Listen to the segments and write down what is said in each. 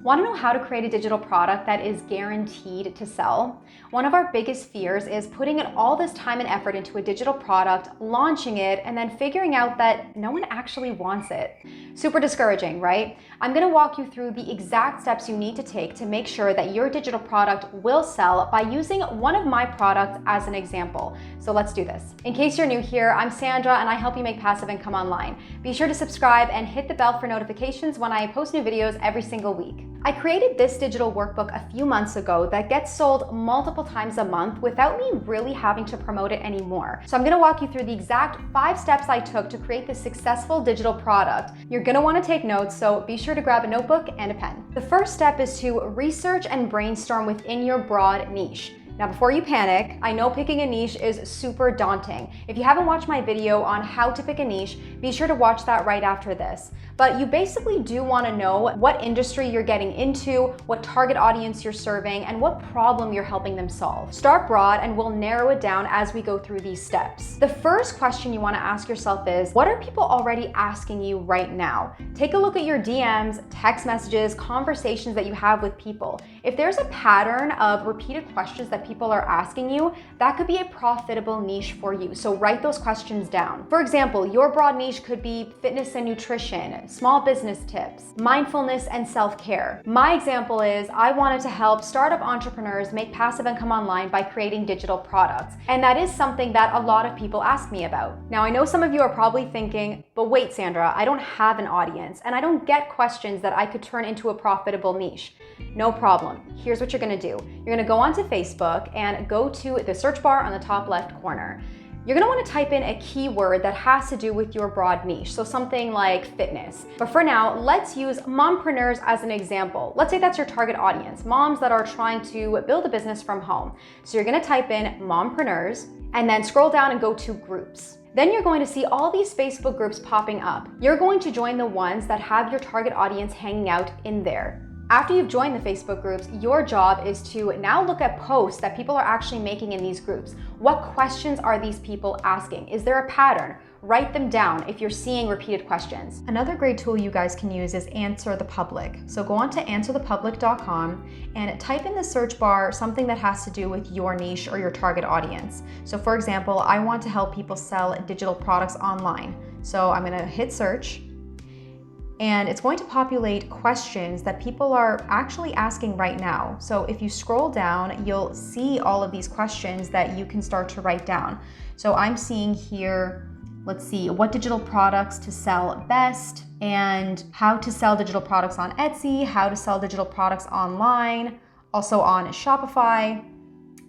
Want to know how to create a digital product that is guaranteed to sell? One of our biggest fears is putting in all this time and effort into a digital product, launching it, and then figuring out that no one actually wants it. Super discouraging, right? I'm going to walk you through the exact steps you need to take to make sure that your digital product will sell by using one of my products as an example. So let's do this. In case you're new here, I'm Sandra and I help you make passive income online. Be sure to subscribe and hit the bell for notifications when I post new videos every single week. I created this digital workbook a few months ago that gets sold multiple times a month without me really having to promote it anymore. So I'm going to walk you through the exact 5 steps I took to create this successful digital product. You're going to want to take notes, so be sure to grab a notebook and a pen. The first step is to research and brainstorm within your broad niche. Now, before you panic, I know picking a niche is super daunting. If you haven't watched my video on how to pick a niche, be sure to watch that right after this. But you basically do want to know what industry you're getting into, what target audience you're serving, and what problem you're helping them solve. Start broad and we'll narrow it down as we go through these steps. The first question you want to ask yourself is, what are people already asking you right now? Take a look at your DMs, text messages, conversations that you have with people. If there's a pattern of repeated questions that people are asking you, that could be a profitable niche for you. So write those questions down. For example, your broad niche could be fitness and nutrition, small business tips, mindfulness and self-care. My example is I wanted to help startup entrepreneurs make passive income online by creating digital products. And that is something that a lot of people ask me about. Now, I know some of you are probably thinking, but wait, Sandra, I don't have an audience and I don't get questions that I could turn into a profitable niche. No problem. Here's what you're gonna do. You're gonna go onto Facebook and go to the search bar on the top left corner. You're gonna wanna type in a keyword that has to do with your broad niche, so something like fitness. But for now, let's use mompreneurs as an example. Let's say that's your target audience, moms that are trying to build a business from home. So you're gonna type in mompreneurs and then scroll down and go to groups. Then you're going to see all these Facebook groups popping up. You're going to join the ones that have your target audience hanging out in there. After you've joined the Facebook groups, your job is to now look at posts that people are actually making in these groups. What questions are these people asking? Is there a pattern? Write them down if you're seeing repeated questions. Another great tool you guys can use is Answer the Public. So go on to answerthepublic.com and type in the search bar something that has to do with your niche or your target audience. So for example, I want to help people sell digital products online. So I'm gonna hit search. And it's going to populate questions that people are actually asking right now. So if you scroll down, you'll see all of these questions that you can start to write down. So I'm seeing here, let's see, what digital products to sell best, and how to sell digital products on Etsy, how to sell digital products online, also on Shopify.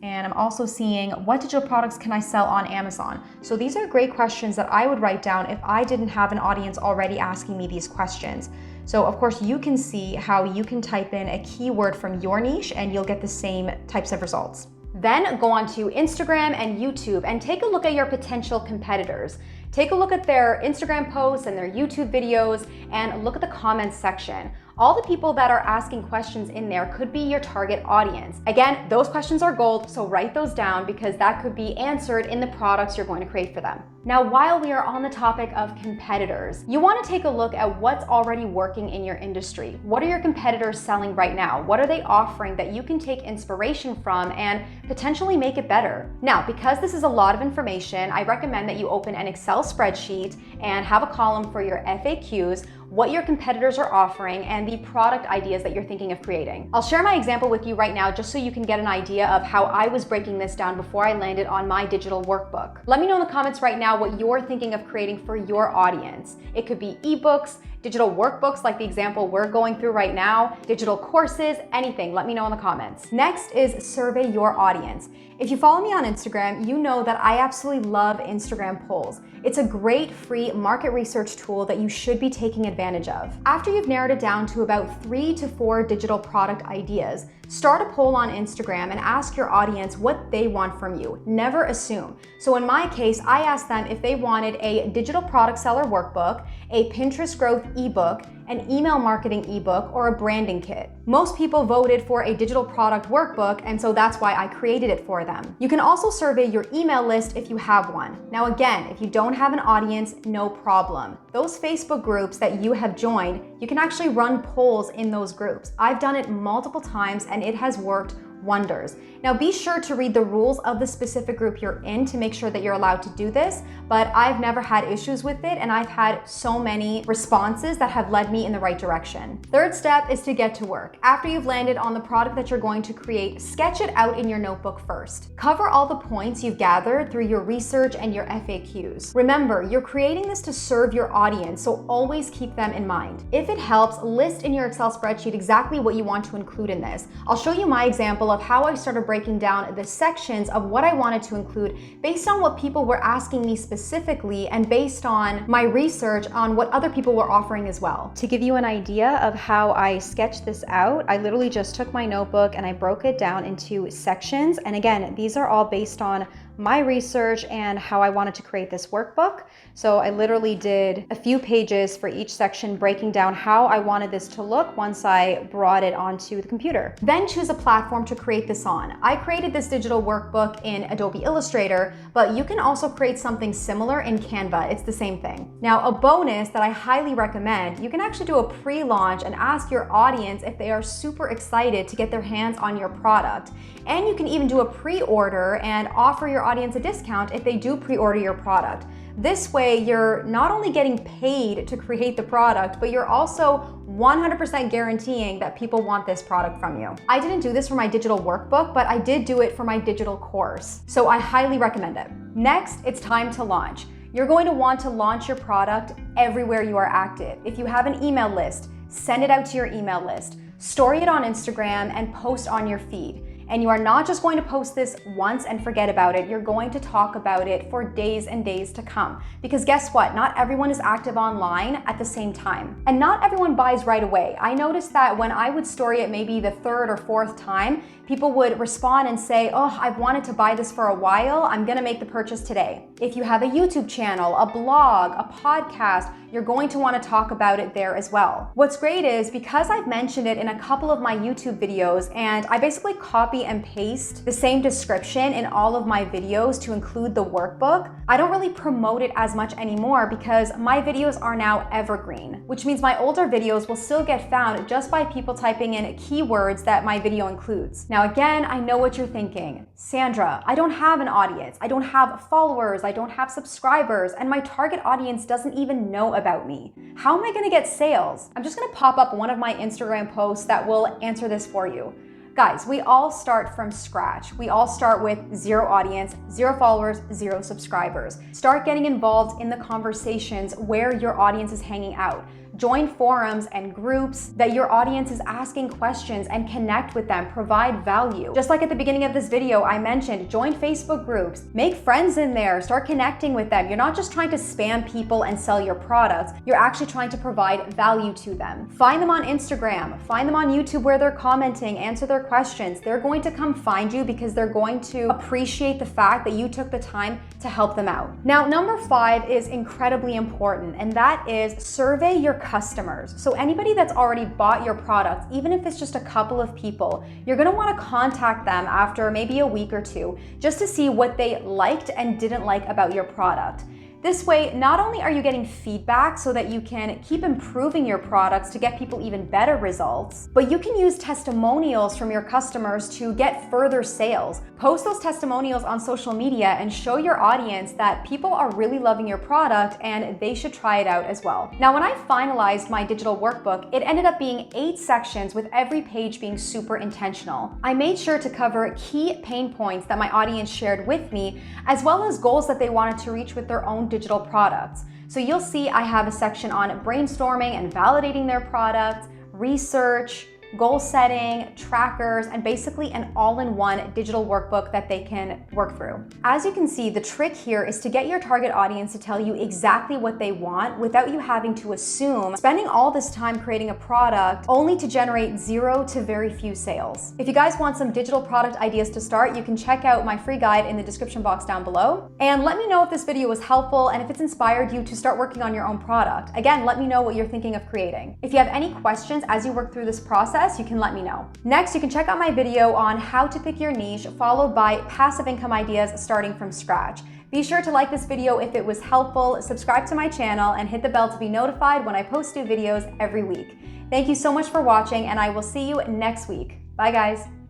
And I'm also seeing what digital products can I sell on Amazon? So these are great questions that I would write down if I didn't have an audience already asking me these questions. So of course you can see how you can type in a keyword from your niche and you'll get the same types of results. Then go on to Instagram and YouTube and take a look at your potential competitors. Take a look at their Instagram posts and their YouTube videos and look at the comments section. All the people that are asking questions in there could be your target audience. Again, those questions are gold, so write those down because that could be answered in the products you're going to create for them. Now, while we are on the topic of competitors, you want to take a look at what's already working in your industry. What are your competitors selling right now? What are they offering that you can take inspiration from and potentially make it better? Now, because this is a lot of information, I recommend that you open an Excel spreadsheet and have a column for your FAQs, what your competitors are offering, and the product ideas that you're thinking of creating. I'll share my example with you right now just so you can get an idea of how I was breaking this down before I landed on my digital workbook. Let me know in the comments right now what you're thinking of creating for your audience. It could be ebooks, digital workbooks like the example we're going through right now, digital courses, anything. Let me know in the comments. Next is survey your audience. If you follow me on Instagram, you know that I absolutely love Instagram polls. It's a great free market research tool that you should be taking advantage of. After you've narrowed it down to about 3 to 4 digital product ideas, start a poll on Instagram and ask your audience what they want from you. Never assume. So in my case, I asked them if they wanted a digital product seller workbook, a Pinterest growth ebook, an email marketing ebook, or a branding kit. Most people voted for a digital product workbook, and so that's why I created it for them. You can also survey your email list if you have one. Now again, if you don't have an audience, no problem. Those Facebook groups that you have joined, you can actually run polls in those groups. I've done it multiple times and it has worked wonders. Now be sure to read the rules of the specific group you're in to make sure that you're allowed to do this, but I've never had issues with it and I've had so many responses that have led me in the right direction. Third step is to get to work. After you've landed on the product that you're going to create, sketch it out in your notebook first. Cover all the points you've gathered through your research and your FAQs. Remember, you're creating this to serve your audience, so always keep them in mind. If it helps, list in your Excel spreadsheet exactly what you want to include in this. I'll show you my example of how I started breaking down the sections of what I wanted to include based on what people were asking me specifically and based on my research on what other people were offering as well. To give you an idea of how I sketched this out, I literally just took my notebook and I broke it down into sections. And again, these are all based on my research and how I wanted to create this workbook. So I literally did a few pages for each section breaking down how I wanted this to look once I brought it onto the computer. Then choose a platform to create this on. I created this digital workbook in Adobe Illustrator, but you can also create something similar in Canva. It's the same thing. Now, a bonus that I highly recommend, you can actually do a pre-launch and ask your audience if they are super excited to get their hands on your product. And you can even do a pre-order and offer your audience a discount if they do pre-order your product. This way, you're not only getting paid to create the product, but you're also 100% guaranteeing that people want this product from you. I didn't do this for my digital workbook, but I did do it for my digital course. So I highly recommend it. Next, it's time to launch. You're going to want to launch your product everywhere you are active. If you have an email list, send it out to your email list. Story it on Instagram and post on your feed. And you are not just going to post this once and forget about it. You're going to talk about it for days and days to come. Because guess what? Not everyone is active online at the same time. And not everyone buys right away. I noticed that when I would story it maybe the third or fourth time, people would respond and say, oh, I've wanted to buy this for a while. I'm gonna make the purchase today. If you have a YouTube channel, a blog, a podcast, you're going to want to talk about it there as well. What's great is because I've mentioned it in a couple of my YouTube videos and I basically copy and paste the same description in all of my videos to include the workbook, I don't really promote it as much anymore because my videos are now evergreen, which means my older videos will still get found just by people typing in keywords that my video includes. Now again, I know what you're thinking. Sandra, I don't have an audience. I don't have followers. I don't have subscribers, and my target audience doesn't even know about me. How am I gonna get sales? I'm just gonna pop up one of my Instagram posts that will answer this for you. Guys, we all start from scratch. We all start with 0 audience, 0 followers, 0 subscribers. Start getting involved in the conversations where your audience is hanging out. Join forums and groups that your audience is asking questions and connect with them, provide value. Just like at the beginning of this video, I mentioned, join Facebook groups, make friends in there, start connecting with them. You're not just trying to spam people and sell your products, you're actually trying to provide value to them. Find them on Instagram, find them on YouTube where they're commenting, answer their questions. They're going to come find you because they're going to appreciate the fact that you took the time to help them out. Now, number 5 is incredibly important, and that is survey your customers. So anybody that's already bought your product, even if it's just a couple of people, you're gonna wanna contact them after maybe a week or 2 just to see what they liked and didn't like about your product. This way, not only are you getting feedback so that you can keep improving your products to get people even better results, but you can use testimonials from your customers to get further sales. Post those testimonials on social media and show your audience that people are really loving your product and they should try it out as well. Now, when I finalized my digital workbook, it ended up being 8 sections with every page being super intentional. I made sure to cover key pain points that my audience shared with me, as well as goals that they wanted to reach with their own digital products. So you'll see I have a section on brainstorming and validating their products, research, goal setting, trackers, and basically an all-in-one digital workbook that they can work through. As you can see, the trick here is to get your target audience to tell you exactly what they want without you having to assume, spending all this time creating a product only to generate 0 to very few sales. If you guys want some digital product ideas to start, you can check out my free guide in the description box down below. And let me know if this video was helpful and if it's inspired you to start working on your own product. Again, let me know what you're thinking of creating. If you have any questions as you work through this process, you can let me know. Next, you can check out my video on how to pick your niche, followed by passive income ideas starting from scratch. Be sure to like this video if it was helpful, subscribe to my channel, and hit the bell to be notified when I post new videos every week. Thank you so much for watching, and I will see you next week. Bye, guys.